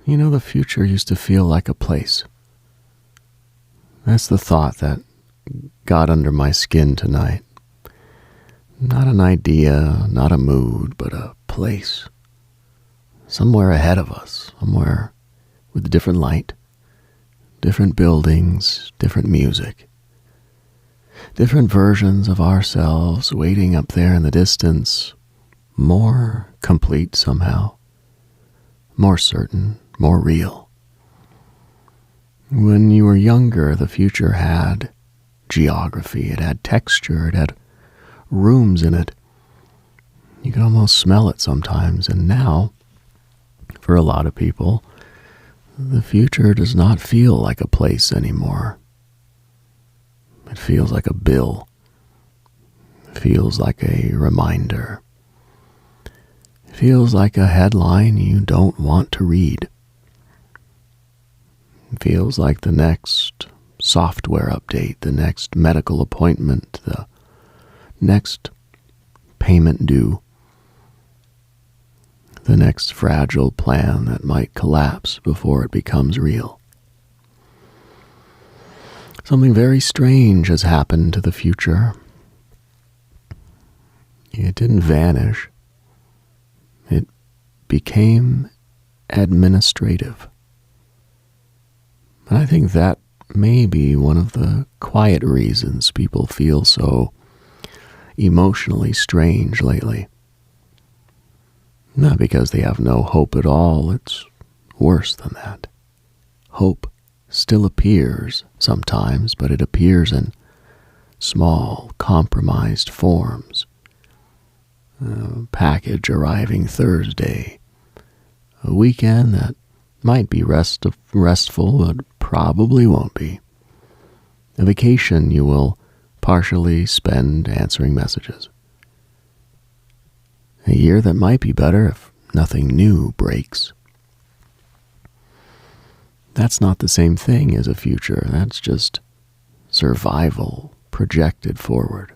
The future used to feel like a place. That's the thought that got under my skin tonight. Not an idea, not a mood, but a place. Somewhere ahead of us, somewhere with different light, different buildings, different music, different versions of ourselves waiting up there in the distance, more complete somehow, more certain, more real. When you were younger, the future had geography, it had texture, it had rooms in it. You could almost smell it sometimes, and now, for a lot of people, the future does not feel like a place anymore. It feels like a bill. It feels like a reminder. It feels like a headline you don't want to read. It feels like the next software update, the next medical appointment, the next payment due, the next fragile plan that might collapse before it becomes real. Something very strange has happened to the future. It didn't vanish. It became administrative. And I think that may be one of the quiet reasons people feel so emotionally strange lately. Not because they have no hope at all, it's worse than that. Hope still appears sometimes, but it appears in small, compromised forms. A package arriving Thursday, a weekend that might be restful, but probably won't be. A vacation you will partially spend answering messages. A year that might be better if nothing new breaks. That's not the same thing as a future. That's just survival projected forward.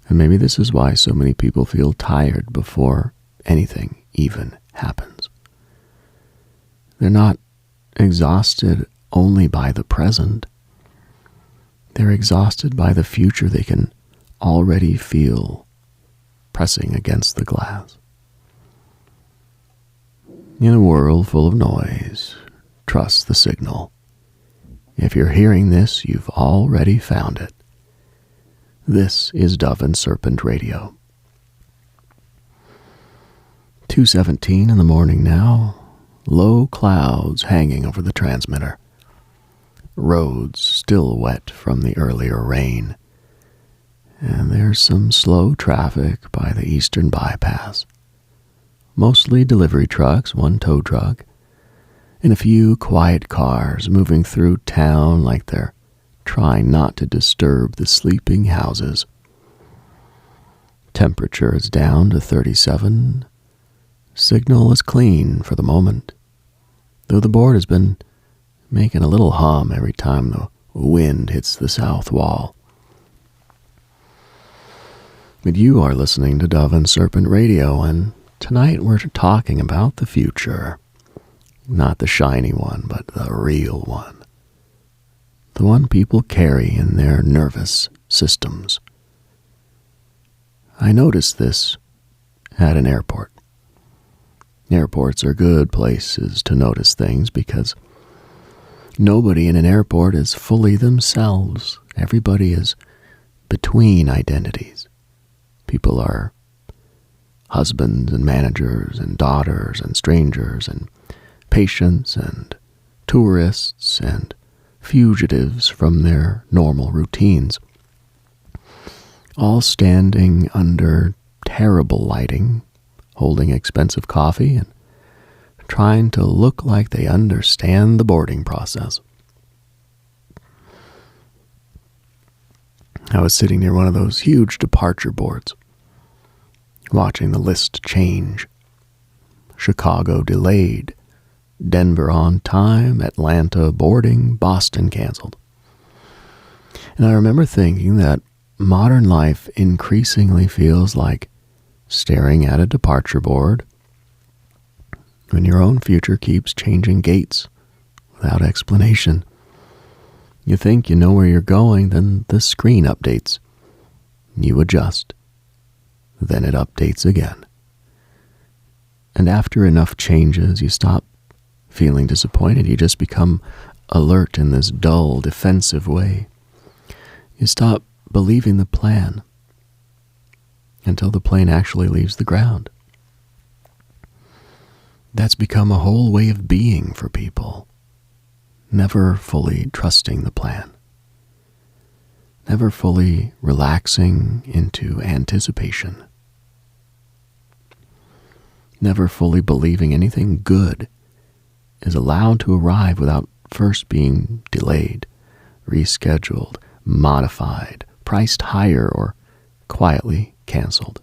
And maybe this is why so many people feel tired before anything even happens. They're not exhausted only by the present. They're exhausted by the future they can already feel pressing against the glass. In a world full of noise, trust the signal. If you're hearing this, you've already found it. This is Dove and Serpent Radio. 2:17 in the morning now, low clouds hanging over the transmitter. Roads still wet from the earlier rain. And there's some slow traffic by the eastern bypass. Mostly delivery trucks, one tow truck, and a few quiet cars moving through town like they're trying not to disturb the sleeping houses. Temperature is down to 37. Signal is clean for the moment, though the board has been making a little hum every time the wind hits the south wall. But you are listening to Dove and Serpent Radio, and tonight we're talking about the future. Not the shiny one, but the real one. The one people carry in their nervous systems. I noticed this at an airport. Airports are good places to notice things because nobody in an airport is fully themselves. Everybody is between identities. People are husbands and managers and daughters and strangers and patients and tourists and fugitives from their normal routines, all standing under terrible lighting, holding expensive coffee, and trying to look like they understand the boarding process. I was sitting near one of those huge departure boards, watching the list change. Chicago delayed, Denver on time, Atlanta boarding, Boston canceled. And I remember thinking that modern life increasingly feels like staring at a departure board, When your own future keeps changing gates without explanation, you think you know where you're going, then the screen updates. You adjust. Then it updates again. And after enough changes, you stop feeling disappointed. You just become alert in this dull, defensive way. You stop believing the plan until the plane actually leaves the ground. That's become a whole way of being for people, never fully trusting the plan, never fully relaxing into anticipation, never fully believing anything good is allowed to arrive without first being delayed, rescheduled, modified, priced higher, or quietly canceled.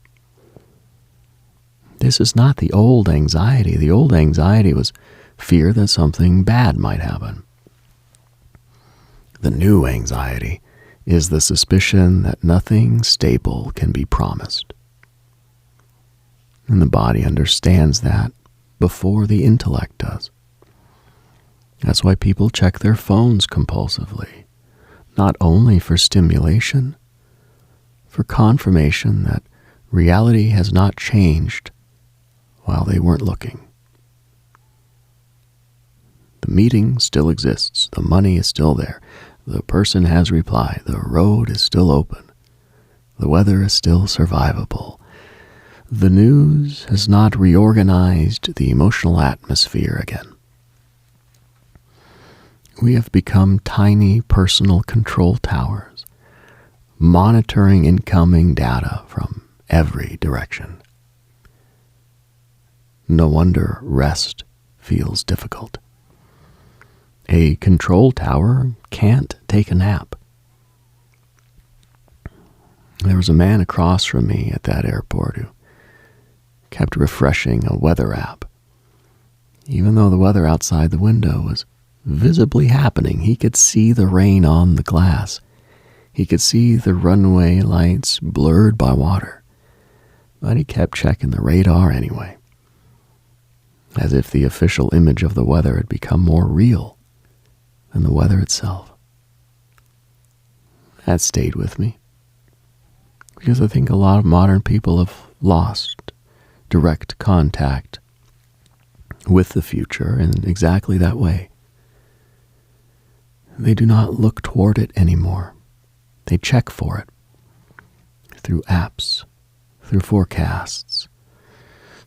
This is not the old anxiety. The old anxiety was fear that something bad might happen. The new anxiety is the suspicion that nothing stable can be promised. And the body understands that before the intellect does. That's why people check their phones compulsively, not only for stimulation, for confirmation that reality has not changed while they weren't looking. The meeting still exists. The money is still there. The person has replied. The road is still open. The weather is still survivable. The news has not reorganized the emotional atmosphere again. We have become tiny personal control towers, monitoring incoming data from every direction. No wonder rest feels difficult. A control tower can't take a nap. There was a man across from me at that airport who kept refreshing a weather app. Even though the weather outside the window was visibly happening, he could see the rain on the glass. He could see the runway lights blurred by water. But he kept checking the radar anyway, as if the official image of the weather had become more real than the weather itself. That stayed with me, because I think a lot of modern people have lost direct contact with the future in exactly that way. They do not look toward it anymore. They check for it through apps, through forecasts,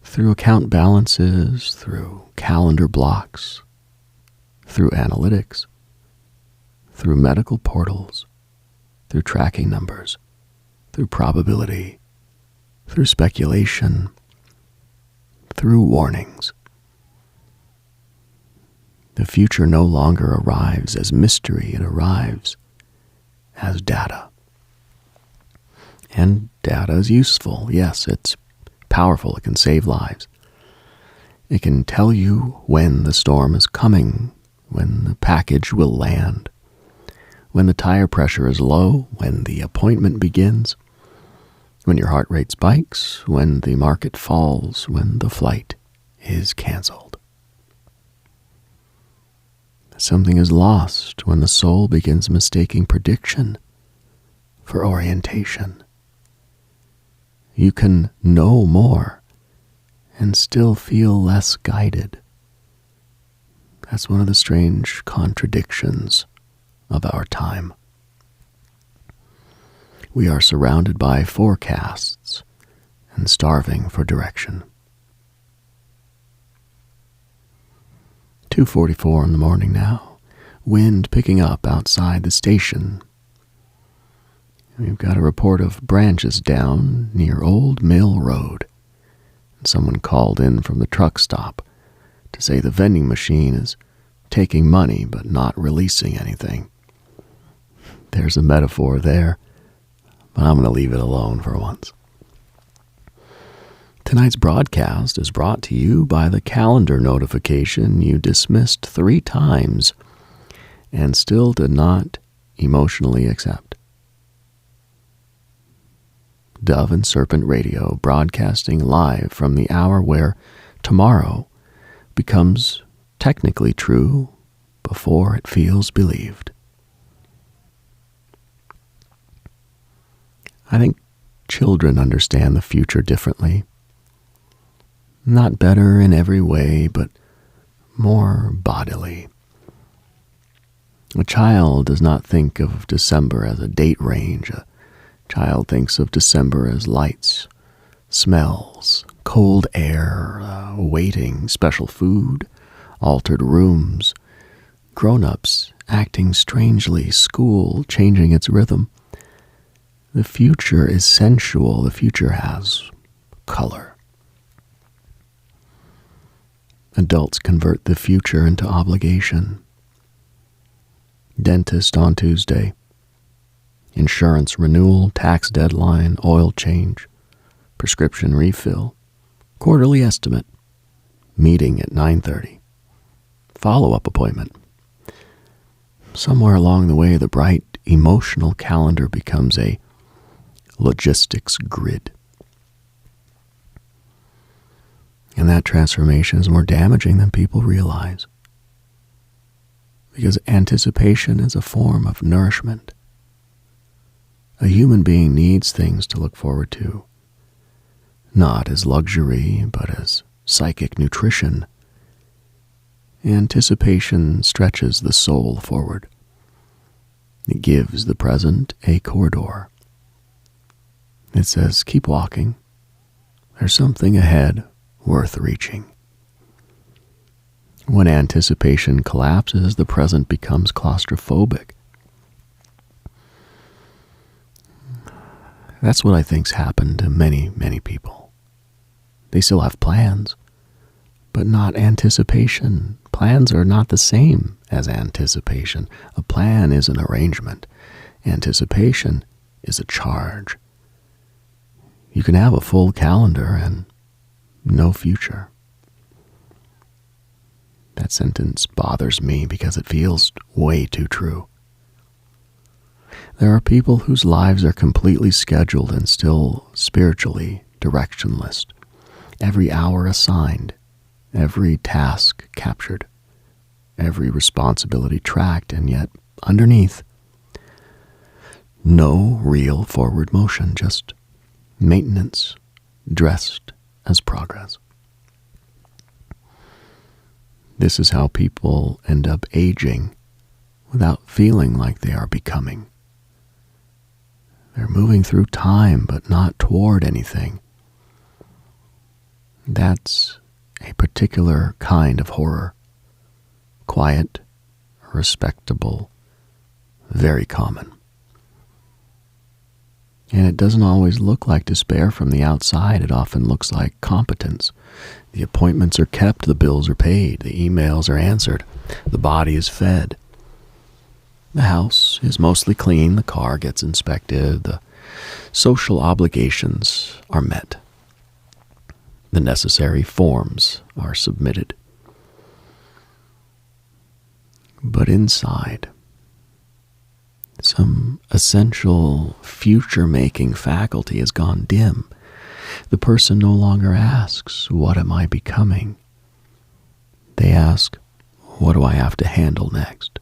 through account balances, through calendar blocks, through analytics, through medical portals, through tracking numbers, through probability, through speculation, through warnings. The future no longer arrives as mystery, it arrives as data. And data is useful. Yes, it's powerful. It can save lives. It can tell you when the storm is coming, when the package will land, when the tire pressure is low, when the appointment begins, when your heart rate spikes, when the market falls, when the flight is canceled. Something is lost when the soul begins mistaking prediction for orientation. You can know more and still feel less guided. That's one of the strange contradictions of our time. We are surrounded by forecasts and starving for direction. 2:44 in the morning now. Wind picking up outside the station. We've got a report of branches down near Old Mill Road. Someone called in from the truck stop to say the vending machine is taking money but not releasing anything. There's a metaphor there, but I'm going to leave it alone for once. Tonight's broadcast is brought to you by the calendar notification you dismissed 3 times and still did not emotionally accept. Dove and Serpent Radio, broadcasting live from the hour where tomorrow becomes technically true before it feels believed. I think children understand the future differently. Not better in every way, but more bodily. A child does not think of December as a date range. A child thinks of December as lights, smells, cold air, waiting, special food, altered rooms, grown-ups acting strangely, school changing its rhythm. The future is sensual. The future has color. Adults convert the future into obligation. Dentist on Tuesday. Insurance renewal, tax deadline, oil change, prescription refill, quarterly estimate, meeting at 9:30, follow-up appointment. Somewhere along the way, the bright, emotional calendar becomes a logistics grid. And that transformation is more damaging than people realize. Because anticipation is a form of nourishment. A human being needs things to look forward to, not as luxury, but as psychic nutrition. Anticipation stretches the soul forward. It gives the present a corridor. It says, keep walking. There's something ahead worth reaching. When anticipation collapses, the present becomes claustrophobic. That's what I think's happened to many, many people. They still have plans, but not anticipation. Plans are not the same as anticipation. A plan is an arrangement. Anticipation is a charge. You can have a full calendar and no future. That sentence bothers me because it feels way too true. There are people whose lives are completely scheduled and still spiritually directionless. Every hour assigned, every task captured, every responsibility tracked, and yet underneath, no real forward motion, just maintenance dressed as progress. This is how people end up aging without feeling like they are becoming. They're moving through time, but not toward anything. That's a particular kind of horror. Quiet, respectable, very common. And it doesn't always look like despair from the outside. It often looks like competence. The appointments are kept, the bills are paid, the emails are answered, the body is fed. The house is mostly clean, the car gets inspected, the social obligations are met. The necessary forms are submitted. But inside, some essential future-making faculty has gone dim. The person no longer asks, what am I becoming? They ask, what do I have to handle next?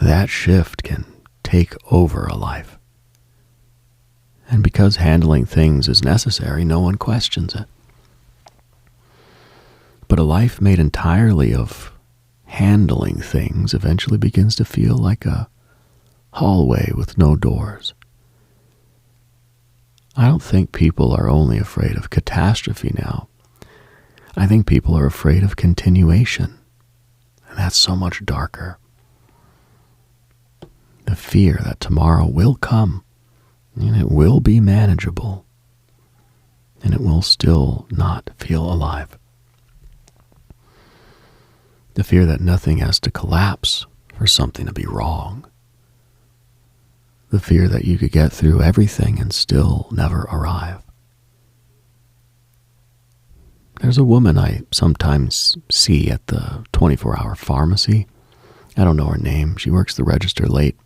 That shift can take over a life. And because handling things is necessary, no one questions it. But a life made entirely of handling things eventually begins to feel like a hallway with no doors. I don't think people are only afraid of catastrophe now. I think people are afraid of continuation. And that's so much darker. The fear that tomorrow will come, and it will be manageable, and it will still not feel alive. The fear that nothing has to collapse for something to be wrong. The fear that you could get through everything and still never arrive. There's a woman I sometimes see at the 24-hour pharmacy. I don't know her name. She works the register late.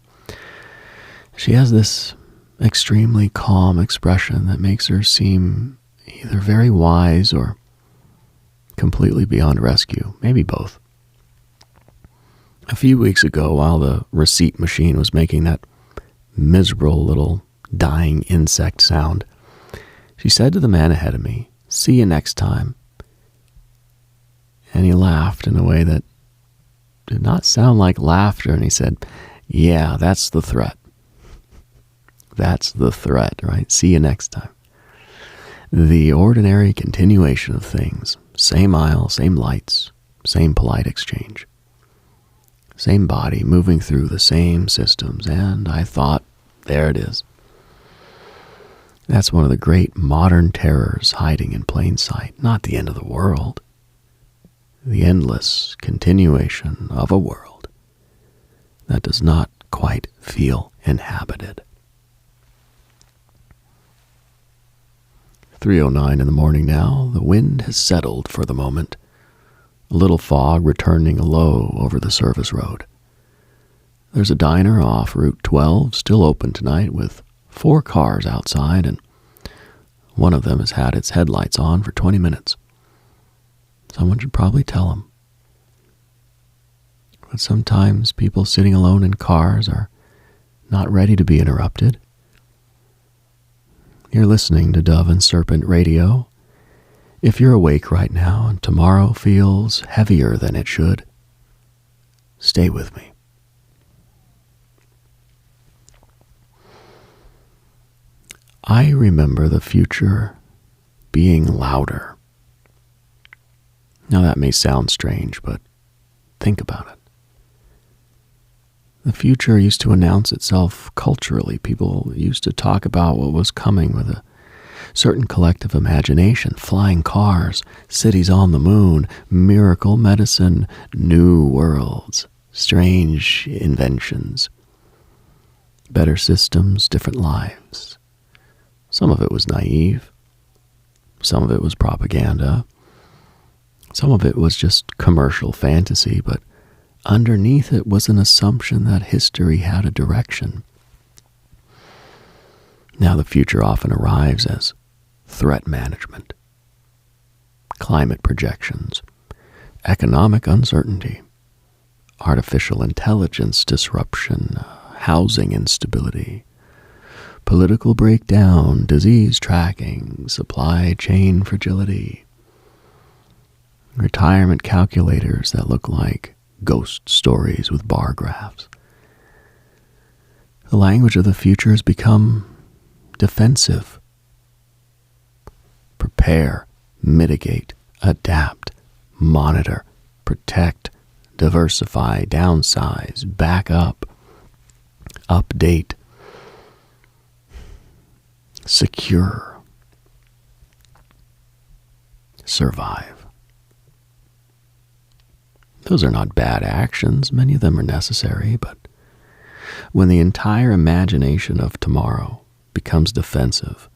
She has this extremely calm expression that makes her seem either very wise or completely beyond rescue, maybe both. A few weeks ago, while the receipt machine was making that miserable little dying insect sound, she said to the man ahead of me, "See you next time." And he laughed in a way that did not sound like laughter, and he said, "Yeah, that's the threat. That's the threat, right? See you next time." The ordinary continuation of things. Same aisle, same lights, same polite exchange. Same body moving through the same systems, and I thought, there it is. That's one of the great modern terrors hiding in plain sight. Not the end of the world. The endless continuation of a world that does not quite feel inhabited. 3:09 in the morning now. The wind has settled for the moment. A little fog returning low over the service road. There's a diner off Route 12 still open tonight with 4 cars outside, and one of them has had its headlights on for 20 minutes. Someone should probably tell them. But sometimes people sitting alone in cars are not ready to be interrupted. You're listening to Dove and Serpent Radio. If you're awake right now and tomorrow feels heavier than it should, stay with me. I remember the future being louder. Now that may sound strange, but think about it. The future used to announce itself culturally. People used to talk about what was coming with a certain collective imagination. Flying cars, cities on the moon, miracle medicine, new worlds, strange inventions, better systems, different lives. Some of it was naive. Some of it was propaganda. Some of it was just commercial fantasy, but underneath it was an assumption that history had a direction. Now the future often arrives as threat management, climate projections, economic uncertainty, artificial intelligence disruption, housing instability, political breakdown, disease tracking, supply chain fragility, retirement calculators that look like ghost stories with bar graphs. The language of the future has become defensive. Prepare, mitigate, adapt, monitor, protect, diversify, downsize, back up, update, secure, survive. Those are not bad actions. Many of them are necessary, but when the entire imagination of tomorrow becomes defensive,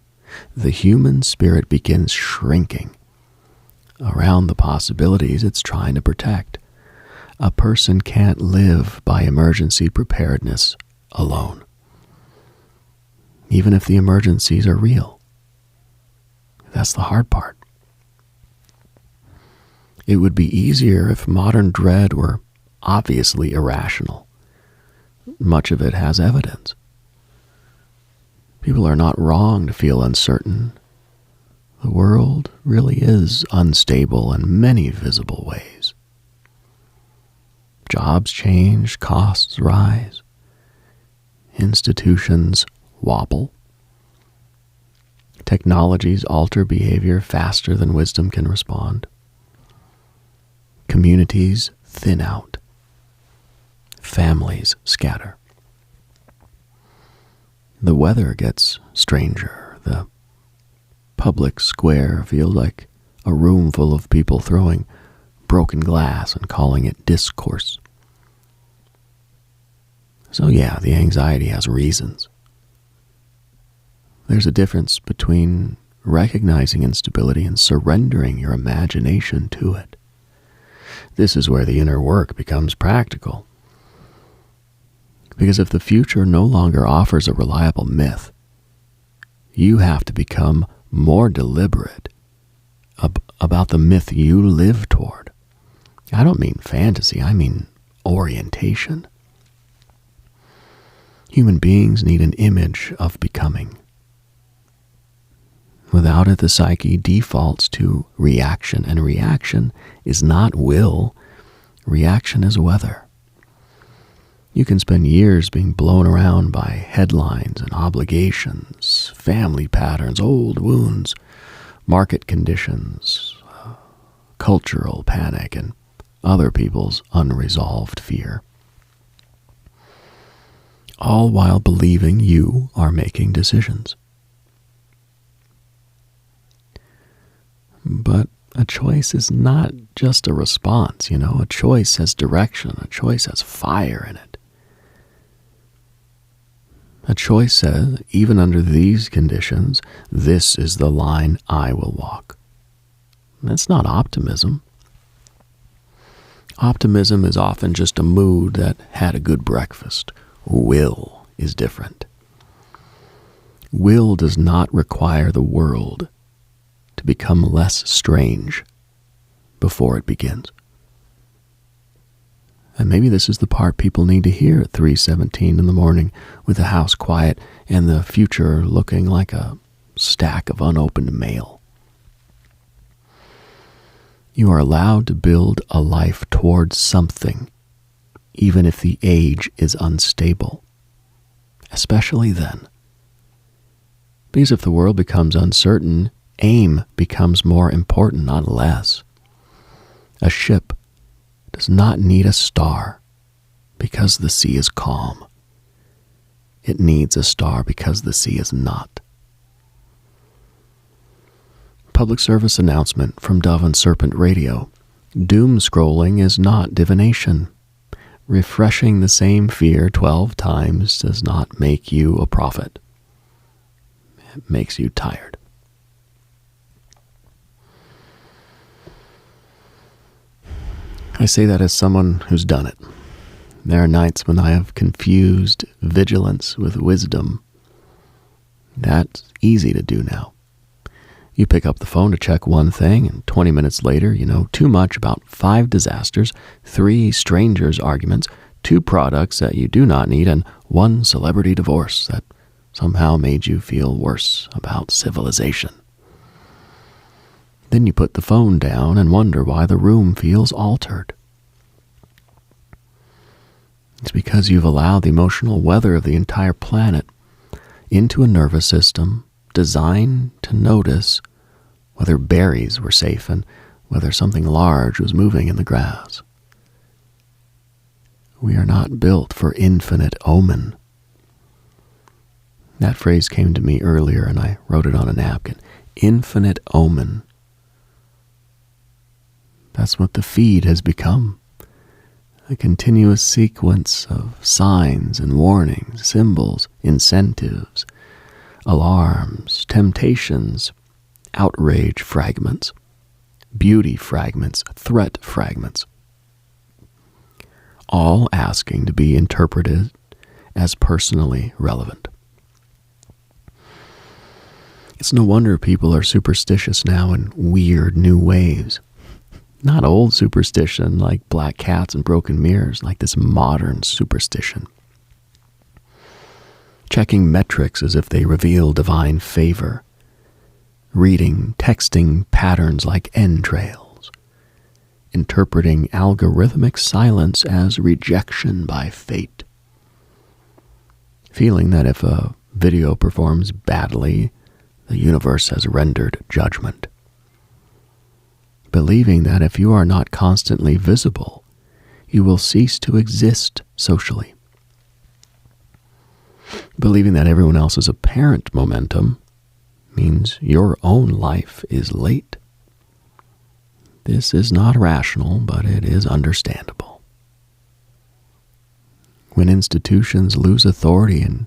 the human spirit begins shrinking around the possibilities it's trying to protect. A person can't live by emergency preparedness alone, even if the emergencies are real. That's the hard part. It would be easier if modern dread were obviously irrational. Much of it has evidence. People are not wrong to feel uncertain. The world really is unstable in many visible ways. Jobs change, costs rise, institutions wobble, technologies alter behavior faster than wisdom can respond, communities thin out, families scatter. The weather gets stranger. The public square feels like a room full of people throwing broken glass and calling it discourse. So yeah, the anxiety has reasons. There's a difference between recognizing instability and surrendering your imagination to it. This is where the inner work becomes practical. Because if the future no longer offers a reliable myth, you have to become more deliberate about the myth you live toward. I don't mean fantasy, I mean orientation. Human beings need an image of becoming. Without it, the psyche defaults to reaction, and reaction is not will. Reaction is weather. You can spend years being blown around by headlines and obligations, family patterns, old wounds, market conditions, cultural panic, and other people's unresolved fear. All while believing you are making decisions. But a choice is not just a response, A choice has direction. A choice has fire in it. A choice says, even under these conditions, this is the line I will walk. That's not optimism. Optimism is often just a mood that had a good breakfast. Will is different. Will does not require the world to become less strange before it begins. And maybe this is the part people need to hear at 3:17 in the morning with the house quiet and the future looking like a stack of unopened mail. You are allowed to build a life towards something, even if the age is unstable, especially then. Because if the world becomes uncertain, aim becomes more important, not less. A ship does not need a star because the sea is calm. It needs a star because the sea is not. Public service announcement from Dove and Serpent Radio. Doom scrolling is not divination. Refreshing the same fear 12 times does not make you a prophet. It makes you tired. I say that as someone who's done it. There are nights when I have confused vigilance with wisdom. That's easy to do now. You pick up the phone to check one thing, and 20 minutes later, you know too much about 5 disasters, 3 strangers' arguments, 2 products that you do not need, and 1 celebrity divorce that somehow made you feel worse about civilization. Then you put the phone down and wonder why the room feels altered. It's because you've allowed the emotional weather of the entire planet into a nervous system designed to notice whether berries were safe and whether something large was moving in the grass. We are not built for infinite omen. That phrase came to me earlier and I wrote it on a napkin. Infinite omen. That's what the feed has become. A continuous sequence of signs and warnings, symbols, incentives, alarms, temptations, outrage fragments, beauty fragments, threat fragments, all asking to be interpreted as personally relevant. It's no wonder people are superstitious now in weird new ways. Not old superstition like black cats and broken mirrors, like this modern superstition. Checking metrics as if they reveal divine favor. Reading, texting patterns like entrails. Interpreting algorithmic silence as rejection by fate. Feeling that if a video performs badly, the universe has rendered judgment. Believing that if you are not constantly visible, you will cease to exist socially. Believing that everyone else's apparent momentum means your own life is late. This is not rational, but it is understandable. When institutions lose authority and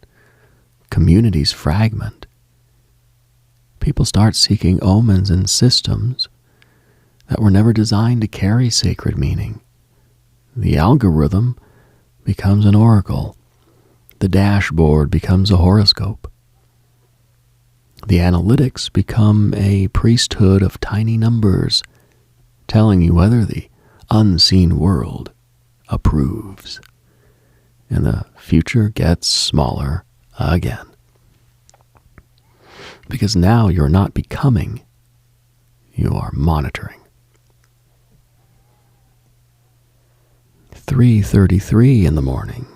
communities fragment, people start seeking omens and systems that were never designed to carry sacred meaning. The algorithm becomes an oracle. The dashboard becomes a horoscope. The analytics become a priesthood of tiny numbers, telling you whether the unseen world approves. And the future gets smaller again. Because now you're not becoming, you are monitoring. 3:33 in the morning.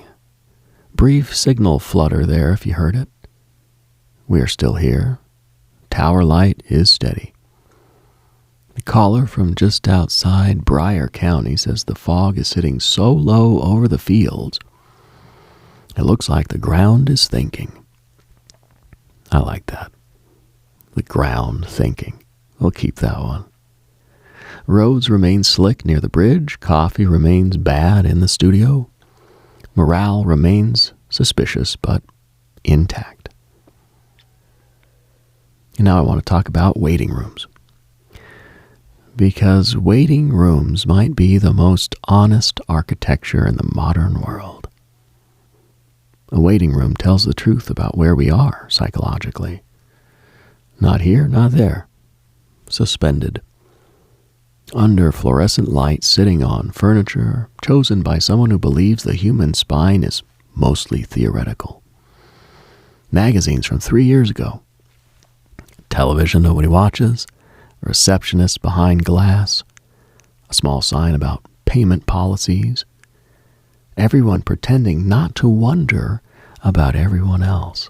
Brief signal flutter there if you heard it. We are still here. Tower light is steady. The caller from just outside Bryan County says the fog is sitting so low over the fields, it looks like the ground is thinking. I like that. The ground thinking. We'll keep that one. Roads remain slick near the bridge. Coffee remains bad in the studio. Morale remains suspicious but intact. And now I want to talk about waiting rooms. Because waiting rooms might be the most honest architecture in the modern world. A waiting room tells the truth about where we are psychologically. Not here, not there. Suspended. Under fluorescent light, sitting on furniture, chosen by someone who believes the human spine is mostly theoretical. Magazines from 3 years ago. Television nobody watches. A receptionist behind glass. A small sign about payment policies. Everyone pretending not to wonder about everyone else.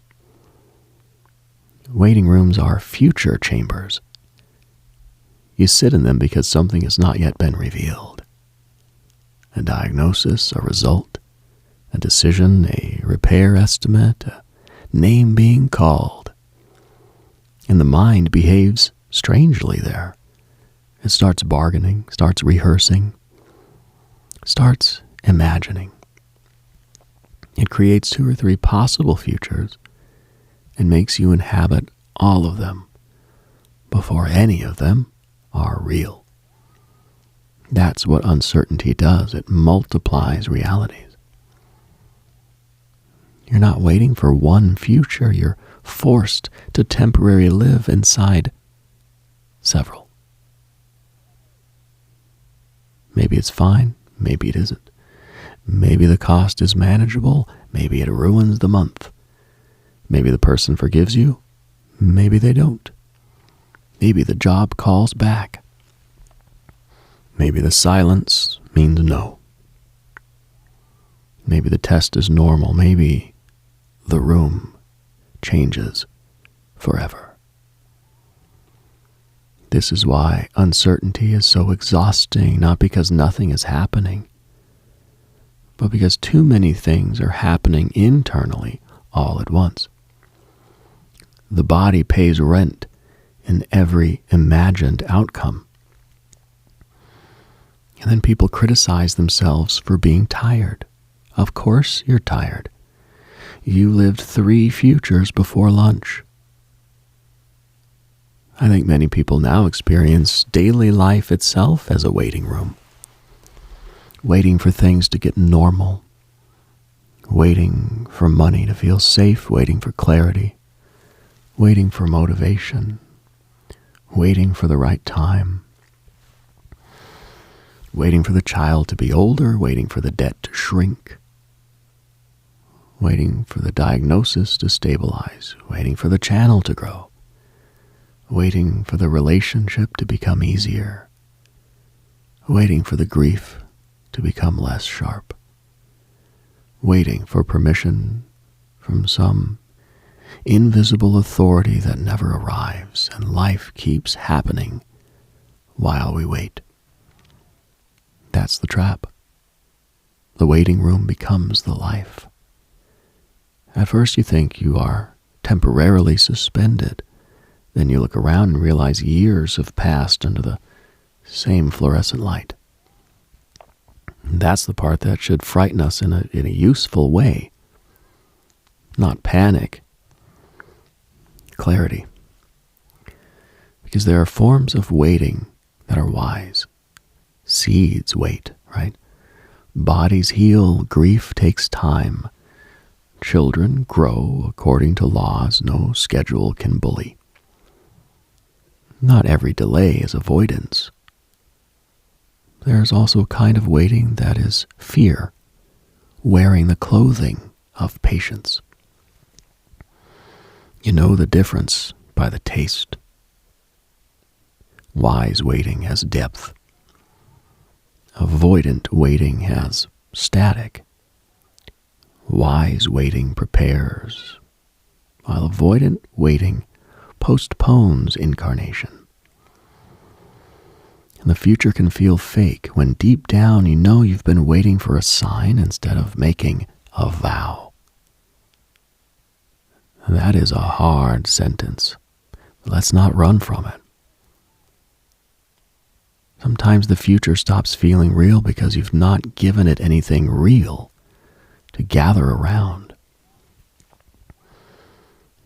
Waiting rooms are future chambers. You sit in them because something has not yet been revealed. A diagnosis, a result, a decision, a repair estimate, a name being called. And the mind behaves strangely there. It starts bargaining, starts rehearsing, starts imagining. It creates 2 or 3 possible futures and makes you inhabit all of them before any of them are real. That's what uncertainty does. It multiplies realities. You're not waiting for one future. You're forced to temporarily live inside several. Maybe it's fine. Maybe it isn't. Maybe the cost is manageable. Maybe it ruins the month. Maybe the person forgives you. Maybe they don't. Maybe the job calls back. Maybe the silence means no. Maybe the test is normal. Maybe the room changes forever. This is why uncertainty is so exhausting, not because nothing is happening, but because too many things are happening internally all at once. The body pays rent in every imagined outcome. And then people criticize themselves for being tired. Of course you're tired. You lived 3 futures before lunch. I think many people now experience daily life itself as a waiting room. Waiting for things to get normal. Waiting for money to feel safe. Waiting for clarity. Waiting for motivation. Waiting for the right time. Waiting for the child to be older. Waiting for the debt to shrink. Waiting for the diagnosis to stabilize. Waiting for the channel to grow. Waiting for the relationship to become easier. Waiting for the grief to become less sharp. Waiting for permission from some invisible authority that never arrives, and life keeps happening while we wait. That's the trap. The waiting room becomes the life. At first you think you are temporarily suspended. Then you look around and realize years have passed under the same fluorescent light. That's the part that should frighten us in a useful way. Not panic. Clarity. Because there are forms of waiting that are wise. Seeds wait, right? Bodies heal. Grief takes time. Children grow according to laws no schedule can bully. Not every delay is avoidance. There is also a kind of waiting that is fear, wearing the clothing of patience. You know the difference by the taste. Wise waiting has depth. Avoidant waiting has static. Wise waiting prepares, while avoidant waiting postpones incarnation. And the future can feel fake when deep down you know you've been waiting for a sign instead of making a vow. That is a hard sentence. Let's not run from it. Sometimes the future stops feeling real because you've not given it anything real to gather around.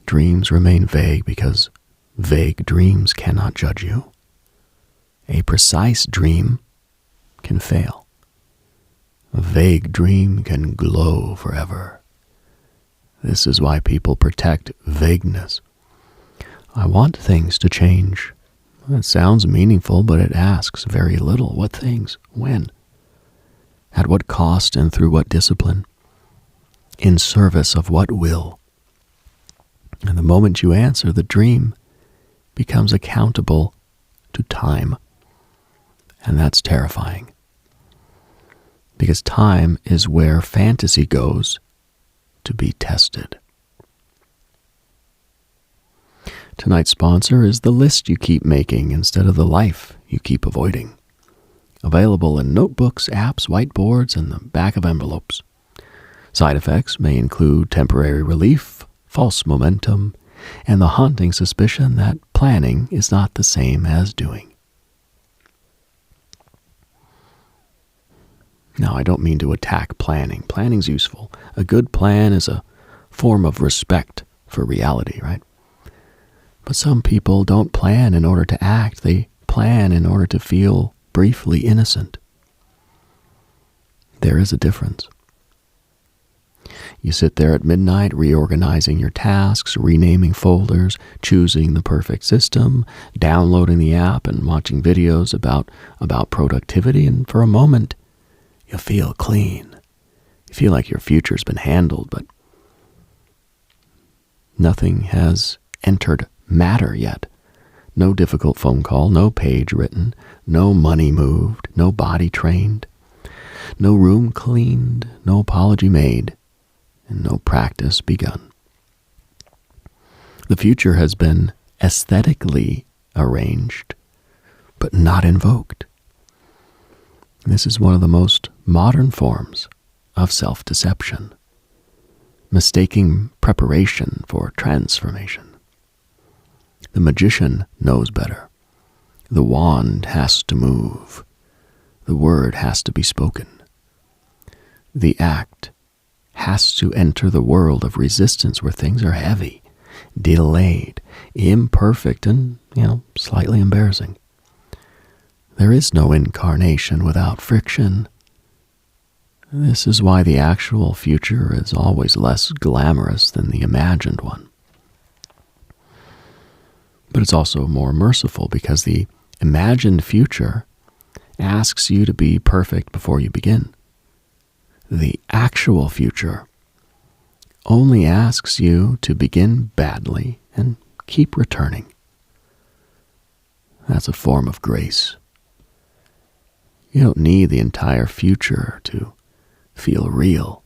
Dreams remain vague because vague dreams cannot judge you. A precise dream can fail. A vague dream can glow forever. This is why people protect vagueness. I want things to change. It sounds meaningful, but it asks very little. What things? When? At what cost and through what discipline? In service of what will? And the moment you answer, the dream becomes accountable to time. And that's terrifying. Because time is where fantasy goes to be tested. Tonight's sponsor is the list you keep making instead of the life you keep avoiding. Available in notebooks, apps, whiteboards, and the back of envelopes. Side effects may include temporary relief, false momentum, and the haunting suspicion that planning is not the same as doing. Now, I don't mean to attack planning. Planning's useful. A good plan is a form of respect for reality, right? But some people don't plan in order to act. They plan in order to feel briefly innocent. There is a difference. You sit there at midnight reorganizing your tasks, renaming folders, choosing the perfect system, downloading the app and watching videos about productivity, and for a moment, you feel clean. You feel like your future's been handled, but nothing has entered matter yet. No difficult phone call, no page written, no money moved, no body trained, no room cleaned, no apology made, and no practice begun. The future has been aesthetically arranged, but not invoked. This is one of the most modern forms of self-deception, mistaking preparation for transformation. The magician knows better. The wand has to move. The word has to be spoken. The act has to enter the world of resistance where things are heavy, delayed, imperfect, and, slightly embarrassing. There is no incarnation without friction. This is why the actual future is always less glamorous than the imagined one. But it's also more merciful because the imagined future asks you to be perfect before you begin. The actual future only asks you to begin badly and keep returning. That's a form of grace. You don't need the entire future to feel real.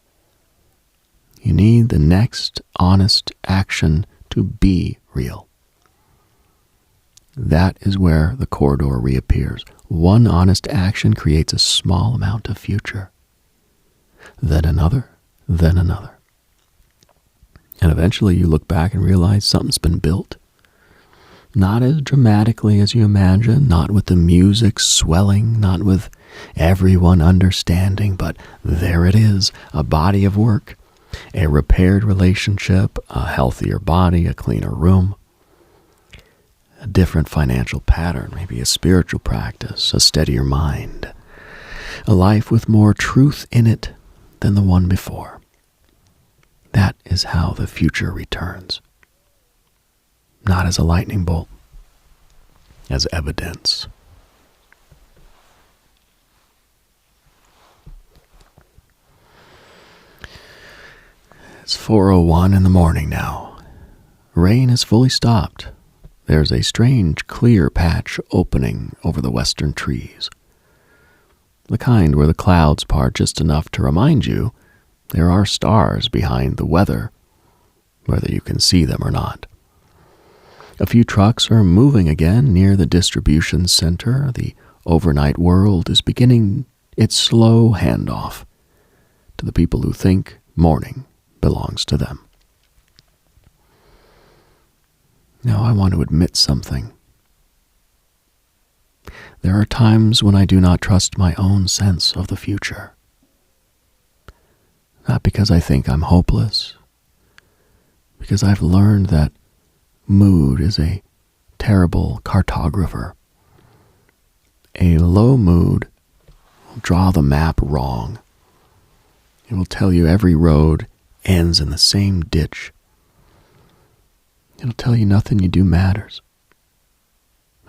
You need the next honest action to be real. That is where the corridor reappears. One honest action creates a small amount of future. Then another, then another. And eventually you look back and realize something's been built. Not as dramatically as you imagine, not with the music swelling, not with everyone understanding, but there it is, a body of work, a repaired relationship, a healthier body, a cleaner room, a different financial pattern, maybe a spiritual practice, a steadier mind, a life with more truth in it than the one before. That is how the future returns. Not as a lightning bolt, as evidence. It's 4:01 in the morning now. Rain has fully stopped. There's a strange, clear patch opening over the western trees. The kind where the clouds part just enough to remind you there are stars behind the weather, whether you can see them or not. A few trucks are moving again near the distribution center. The overnight world is beginning its slow handoff to the people who think morning belongs to them. Now I want to admit something. There are times when I do not trust my own sense of the future. Not because I think I'm hopeless, because I've learned that mood is a terrible cartographer. A low mood will draw the map wrong. It will tell you every road ends in the same ditch. It'll tell you nothing you do matters.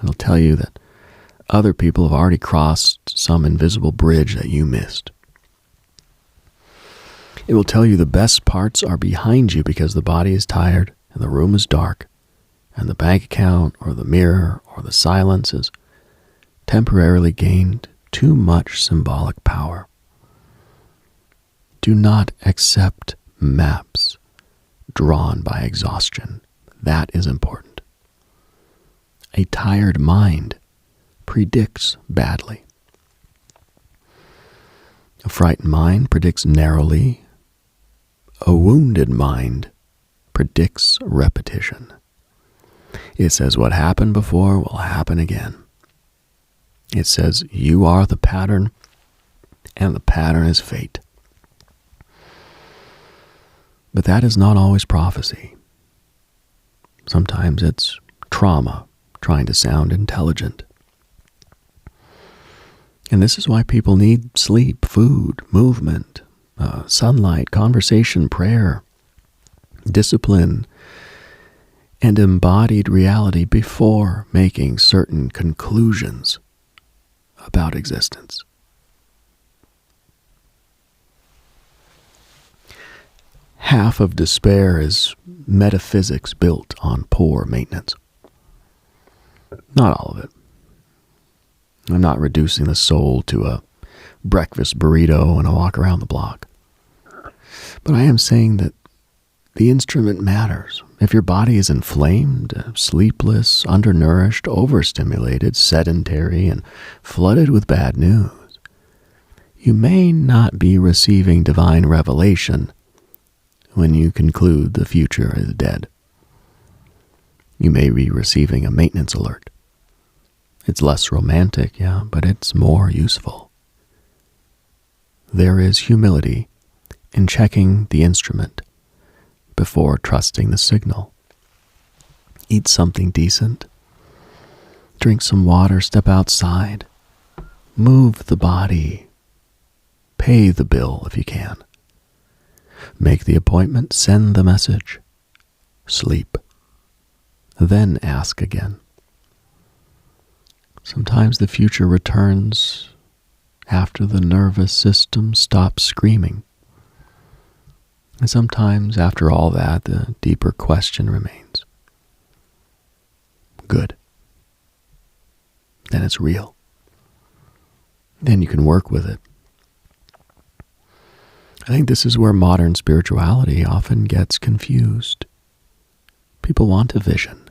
It'll tell you that other people have already crossed some invisible bridge that you missed. It will tell you the best parts are behind you because the body is tired and the room is dark and the bank account or the mirror or the silence has temporarily gained too much symbolic power. Do not accept maps drawn by exhaustion. That is important. A tired mind predicts badly. A frightened mind predicts narrowly. A wounded mind predicts repetition. It says what happened before will happen again. It says you are the pattern, and the pattern is fate. But that is not always prophecy. Sometimes it's trauma trying to sound intelligent. And this is why people need sleep, food, movement, sunlight, conversation, prayer, discipline, and embodied reality before making certain conclusions about existence. Half of despair is metaphysics built on poor maintenance. Not all of it. I'm not reducing the soul to a breakfast burrito and a walk around the block. But I am saying that the instrument matters. If your body is inflamed, sleepless, undernourished, overstimulated, sedentary, and flooded with bad news, you may not be receiving divine revelation when you conclude the future is dead. You may be receiving a maintenance alert. It's less romantic, yeah, but it's more useful. There is humility in checking the instrument before trusting the signal. Eat something decent. Drink some water, step outside. Move the body. Pay the bill if you can. Make the appointment, send the message. Sleep. Then ask again. Sometimes the future returns after the nervous system stops screaming. And sometimes after all that, the deeper question remains. Good. Then it's real. Then you can work with it. I think this is where modern spirituality often gets confused. People want a vision,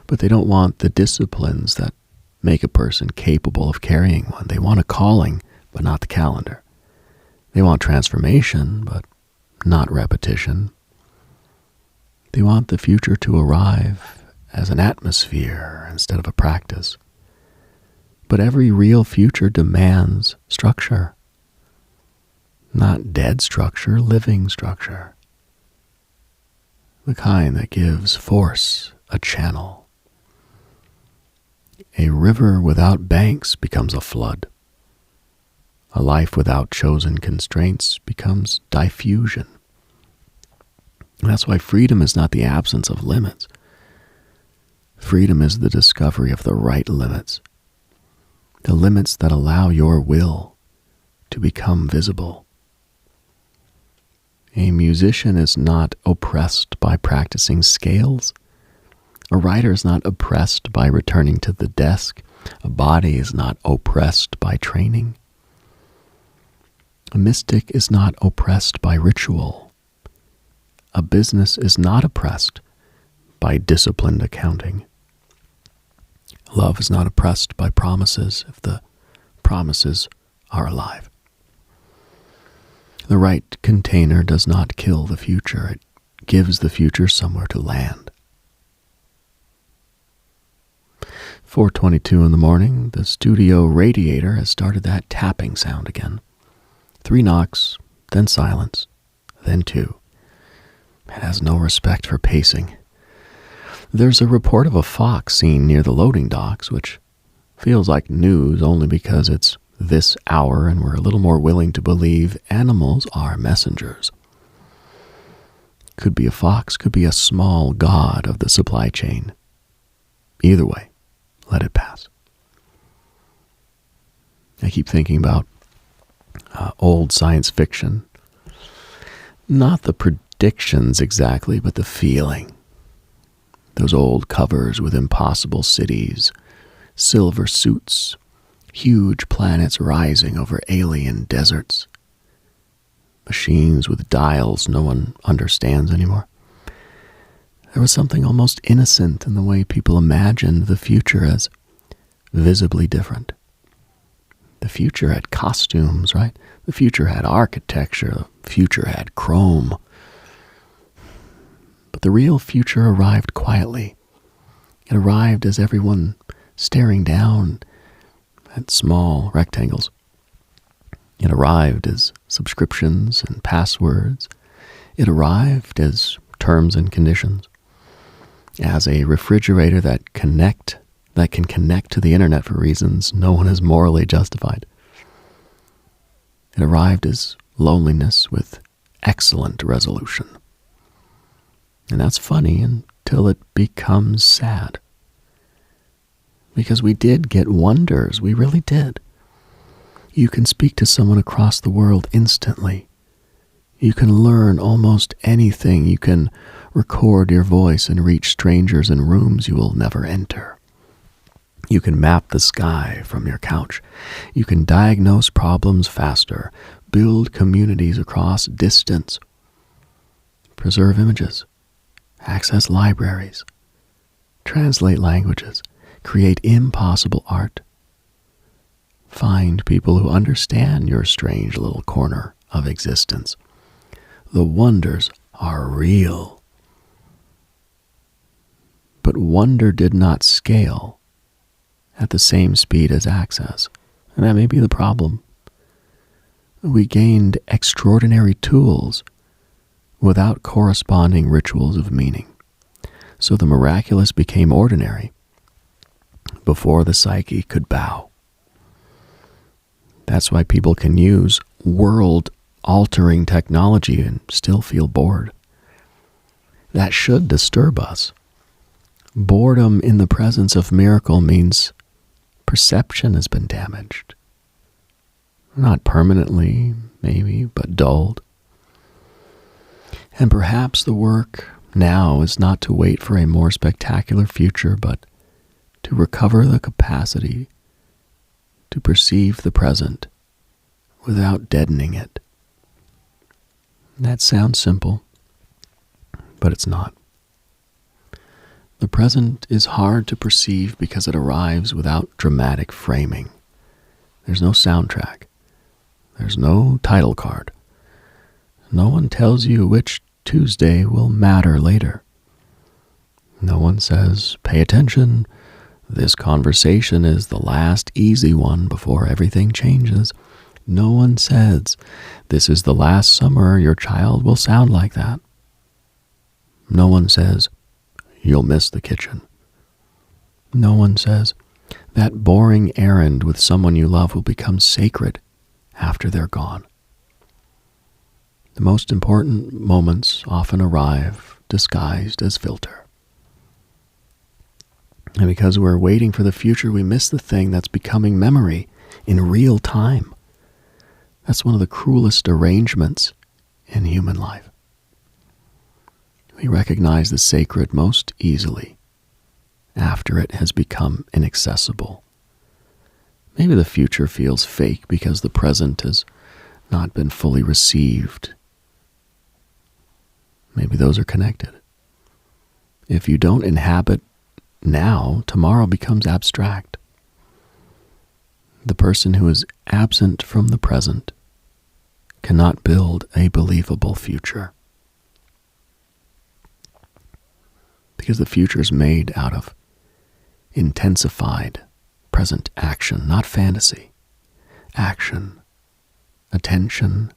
but they don't want the disciplines that make a person capable of carrying one. They want a calling, but not the calendar. They want transformation, but not repetition. They want the future to arrive as an atmosphere instead of a practice. But every real future demands structure. Not dead structure, living structure. The kind that gives force a channel. A river without banks becomes a flood. A life without chosen constraints becomes diffusion. And that's why freedom is not the absence of limits. Freedom is the discovery of the right limits, the limits that allow your will to become visible. A musician is not oppressed by practicing scales. A writer is not oppressed by returning to the desk. A body is not oppressed by training. A mystic is not oppressed by ritual. A business is not oppressed by disciplined accounting. Love is not oppressed by promises if the promises are alive. The right container does not kill the future. It gives the future somewhere to land. 4:22 in the morning, the studio radiator has started that tapping sound again. 3 knocks, then silence, then 2. It has no respect for pacing. There's a report of a fox seen near the loading docks, which feels like news only because it's this hour and we're a little more willing to believe animals are messengers. Could be a fox, could be a small god of the supply chain. Either way, let it pass. I keep thinking about old science fiction. Not the predictions exactly, but the feeling. Those old covers with impossible cities, silver suits, huge planets rising over alien deserts, machines with dials no one understands anymore. There was something almost innocent in the way people imagined the future as visibly different. The future had costumes, right? The future had architecture. The future had chrome. But the real future arrived quietly. It arrived as everyone staring down at small rectangles. It arrived as subscriptions and passwords. It arrived as terms and conditions. As a refrigerator that can connect to the internet for reasons no one is morally justified. It arrived as loneliness with excellent resolution. And that's funny until it becomes sad. Because we did get wonders, we really did. You can speak to someone across the world instantly. You can learn almost anything. You can record your voice and reach strangers in rooms you will never enter. You can map the sky from your couch. You can diagnose problems faster, build communities across distance, preserve images, access libraries, translate languages, create impossible art. Find people who understand your strange little corner of existence. The wonders are real. But wonder did not scale at the same speed as access. And that may be the problem. We gained extraordinary tools without corresponding rituals of meaning. So the miraculous became ordinary before the psyche could bow. That's why people can use world-altering technology and still feel bored. That should disturb us. Boredom in the presence of miracle means perception has been damaged. Not permanently, maybe, but dulled. And perhaps the work now is not to wait for a more spectacular future, but to recover the capacity to perceive the present without deadening it. That sounds simple, but it's not. The present is hard to perceive because it arrives without dramatic framing. There's no soundtrack. There's no title card. No one tells you which Tuesday will matter later. No one says, pay attention. This conversation is the last easy one before everything changes. No one says, this is the last summer your child will sound like that. No one says, you'll miss the kitchen. No one says, that boring errand with someone you love will become sacred after they're gone. The most important moments often arrive disguised as filter. And because we're waiting for the future, we miss the thing that's becoming memory in real time. That's one of the cruelest arrangements in human life. We recognize the sacred most easily after it has become inaccessible. Maybe the future feels fake because the present has not been fully received. Maybe those are connected. If you don't inhabit now, tomorrow becomes abstract. The person who is absent from the present cannot build a believable future. Because the future is made out of intensified present action, not fantasy. Action, attention,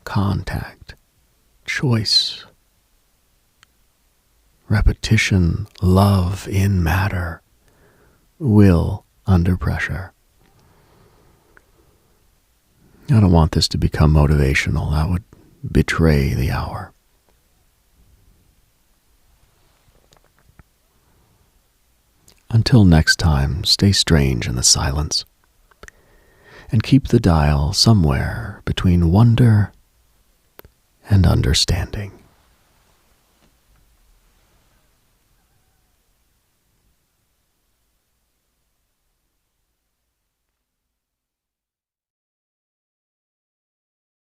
contact, choice, repetition, love in matter, will under pressure. I don't want this to become motivational. That would betray the hour. Until next time, stay strange in the silence and keep the dial somewhere between wonder and understanding.